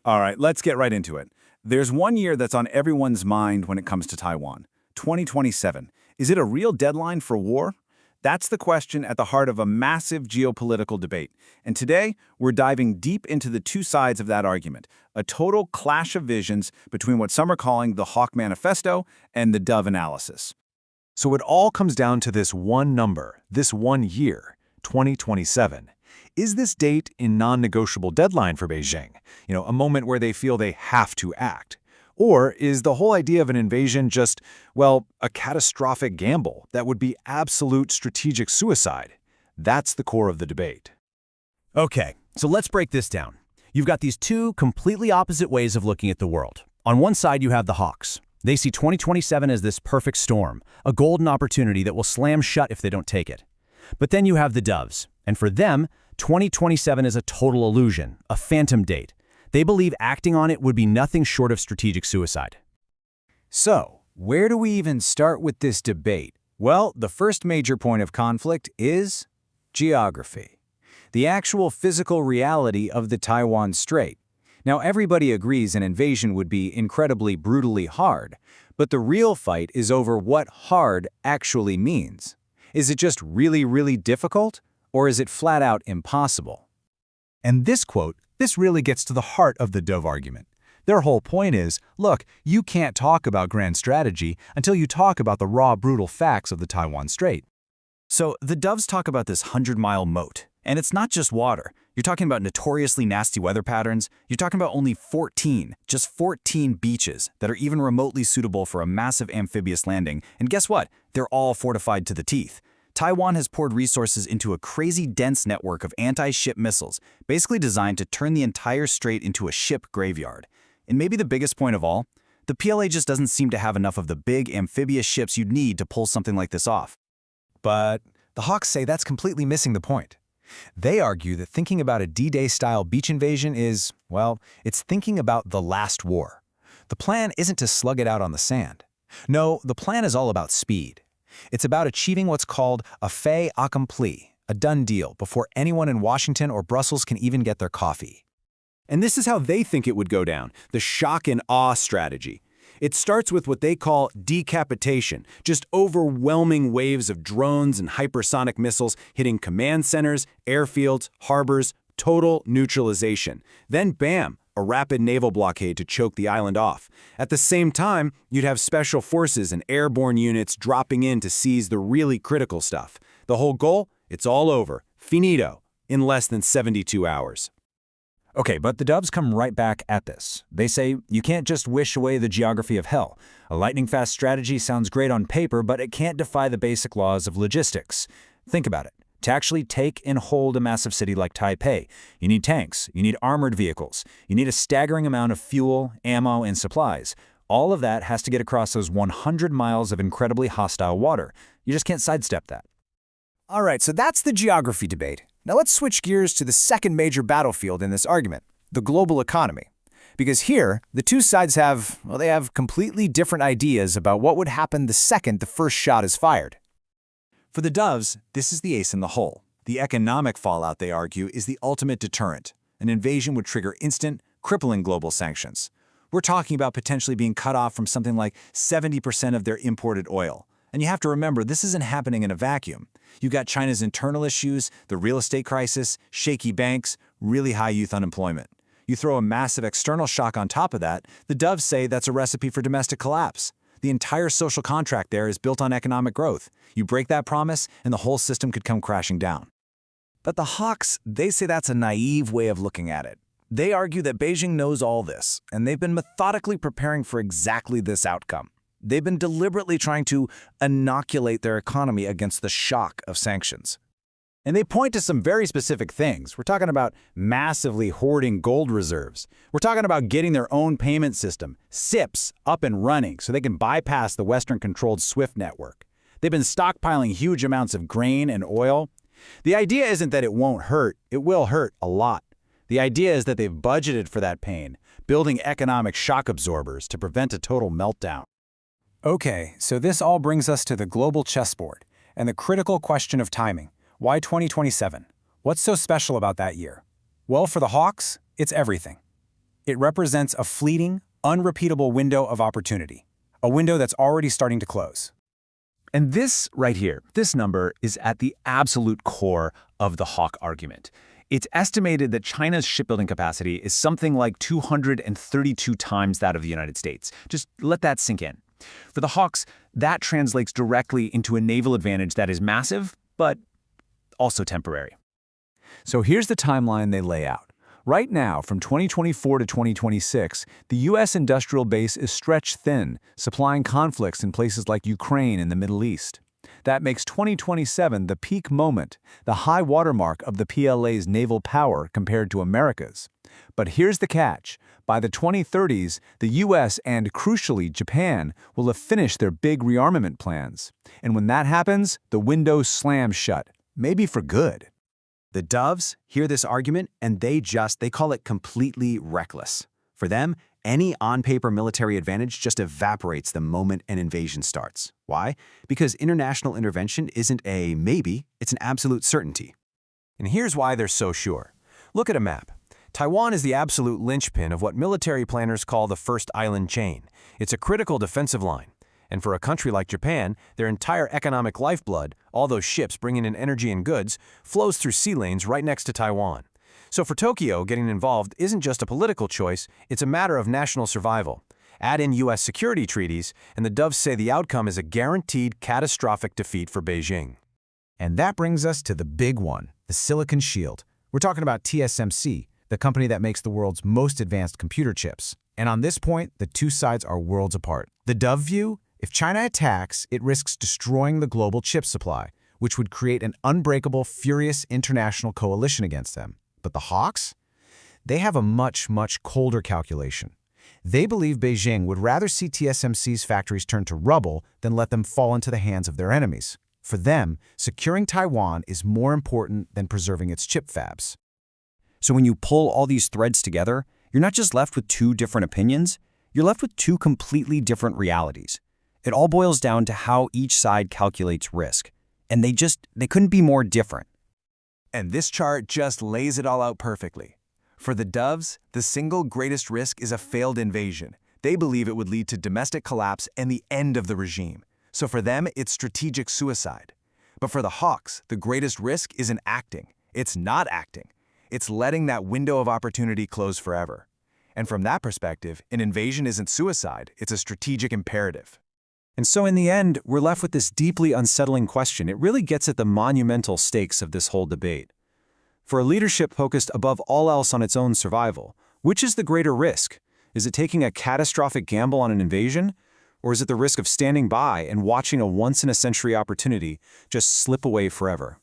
All right, let's get right into it. There's one year that's on everyone's mind when it comes to Taiwan, 2027. Is it a real deadline for war? That's the question at the heart of a massive geopolitical debate. And today, we're diving deep into the two sides of that argument, a total clash of visions between what some are calling the Hawk Manifesto and the Dove analysis. So it all comes down to this one number, this one year, 2027. Is this date a non-negotiable deadline for Beijing? A moment where they feel they have to act? Or is the whole idea of an invasion just, well, a catastrophic gamble that would be absolute strategic suicide? That's the core of the debate. Okay, so let's break this down. You've got these two completely opposite ways of looking at the world. On one side, you have the Hawks. They see 2027 as this perfect storm, a golden opportunity that will slam shut if they don't take it. But then you have the Doves, and for them, 2027 is a total illusion, a phantom date. They believe acting on it would be nothing short of strategic suicide. So, where do we even start with this debate? Well, the first major point of conflict is geography. The actual physical reality of the Taiwan Strait. Now, everybody agrees an invasion would be incredibly brutally hard, but the real fight is over what hard actually means. Is it just really, really difficult, or is it flat out impossible? And this quote, this really gets to the heart of the Dove argument. Their whole point is, look, you can't talk about grand strategy until you talk about the raw, brutal facts of the Taiwan Strait. So the Doves talk about this 100-mile moat, and it's not just water. You're talking about notoriously nasty weather patterns. You're talking about only just 14 beaches that are even remotely suitable for a massive amphibious landing. And guess what? They're all fortified to the teeth. Taiwan has poured resources into a crazy dense network of anti-ship missiles, basically designed to turn the entire strait into a ship graveyard. And maybe the biggest point of all, the PLA just doesn't seem to have enough of the big amphibious ships you'd need to pull something like this off. But the Hawks say that's completely missing the point. They argue that thinking about a D-Day-style beach invasion is, well, it's thinking about the last war. The plan isn't to slug it out on the sand. No, the plan is all about speed. It's about achieving what's called a fait accompli, a done deal, before anyone in Washington or Brussels can even get their coffee. And this is how they think it would go down, the shock and awe strategy. It starts with what they call decapitation, just overwhelming waves of drones and hypersonic missiles hitting command centers, airfields, harbors, total neutralization. Then bam, a rapid naval blockade to choke the island off. At the same time, you'd have special forces and airborne units dropping in to seize the really critical stuff. The whole goal? It's all over, finito, in less than 72 hours. Okay, but the Doves come right back at this. They say you can't just wish away the geography of hell. A lightning-fast strategy sounds great on paper, but it can't defy the basic laws of logistics. Think about it. To actually take and hold a massive city like Taipei, you need tanks, you need armored vehicles, you need a staggering amount of fuel, ammo, and supplies. All of that has to get across those 100 miles of incredibly hostile water. You just can't sidestep that. All right, so that's the geography debate. Now let's switch gears to the second major battlefield in this argument, the global economy. Because here, the two sides have completely different ideas about what would happen the second the first shot is fired. For the Doves, this is the ace in the hole. The economic fallout, they argue, is the ultimate deterrent. An invasion would trigger instant, crippling global sanctions. We're talking about potentially being cut off from something like 70% of their imported oil. And you have to remember, this isn't happening in a vacuum. You got China's internal issues, the real estate crisis, shaky banks, really high youth unemployment. You throw a massive external shock on top of that, the Doves say that's a recipe for domestic collapse. The entire social contract there is built on economic growth. You break that promise, and the whole system could come crashing down. But the Hawks, they say that's a naive way of looking at it. They argue that Beijing knows all this, and they've been methodically preparing for exactly this outcome. They've been deliberately trying to inoculate their economy against the shock of sanctions. And they point to some very specific things. We're talking about massively hoarding gold reserves. We're talking about getting their own payment system, CIPS, up and running so they can bypass the Western-controlled SWIFT network. They've been stockpiling huge amounts of grain and oil. The idea isn't that it won't hurt. It will hurt a lot. The idea is that they've budgeted for that pain, building economic shock absorbers to prevent a total meltdown. Okay, so this all brings us to the global chessboard and the critical question of timing. Why 2027? What's so special about that year? Well, for the Hawks, it's everything. It represents a fleeting, unrepeatable window of opportunity, a window that's already starting to close. And this right here, this number is at the absolute core of the Hawk argument. It's estimated that China's shipbuilding capacity is something like 232 times that of the United States. Just let that sink in. For the Hawks, that translates directly into a naval advantage that is massive, but also temporary. So here's the timeline they lay out. Right now, from 2024 to 2026, the U.S. industrial base is stretched thin, supplying conflicts in places like Ukraine and the Middle East. That makes 2027 the peak moment, the high watermark of the PLA's naval power compared to America's. But here's the catch. By the 2030s, the U.S. and, crucially, Japan will have finished their big rearmament plans. And when that happens, the window slams shut, maybe for good. The Doves hear this argument and they call it completely reckless. For them, any on-paper military advantage just evaporates the moment an invasion starts. Why? Because international intervention isn't a maybe, it's an absolute certainty. And here's why they're so sure. Look at a map. Taiwan is the absolute linchpin of what military planners call the first island chain. It's a critical defensive line. And for a country like Japan, their entire economic lifeblood, all those ships bringing in energy and goods, flows through sea lanes right next to Taiwan. So for Tokyo, getting involved isn't just a political choice, it's a matter of national survival. Add in U.S. security treaties, and the Doves say the outcome is a guaranteed catastrophic defeat for Beijing. And that brings us to the big one, the Silicon Shield. We're talking about TSMC, the company that makes the world's most advanced computer chips. And on this point, the two sides are worlds apart. The Dove view: if China attacks, it risks destroying the global chip supply, which would create an unbreakable, furious international coalition against them. But the Hawks? They have a much, much colder calculation. They believe Beijing would rather see TSMC's factories turn to rubble than let them fall into the hands of their enemies. For them, securing Taiwan is more important than preserving its chip fabs. So when you pull all these threads together, you're not just left with two different opinions, you're left with two completely different realities. It all boils down to how each side calculates risk. And they couldn't be more different. And this chart just lays it all out perfectly. For the Doves, the single greatest risk is a failed invasion. They believe it would lead to domestic collapse and the end of the regime. So for them, it's strategic suicide. But for the Hawks, the greatest risk isn't acting. It's not acting. It's letting that window of opportunity close forever. And from that perspective, an invasion isn't suicide, it's a strategic imperative. And so in the end, we're left with this deeply unsettling question. It really gets at the monumental stakes of this whole debate. For a leadership focused above all else on its own survival, which is the greater risk? Is it taking a catastrophic gamble on an invasion? Or is it the risk of standing by and watching a once-in-a-century opportunity just slip away forever?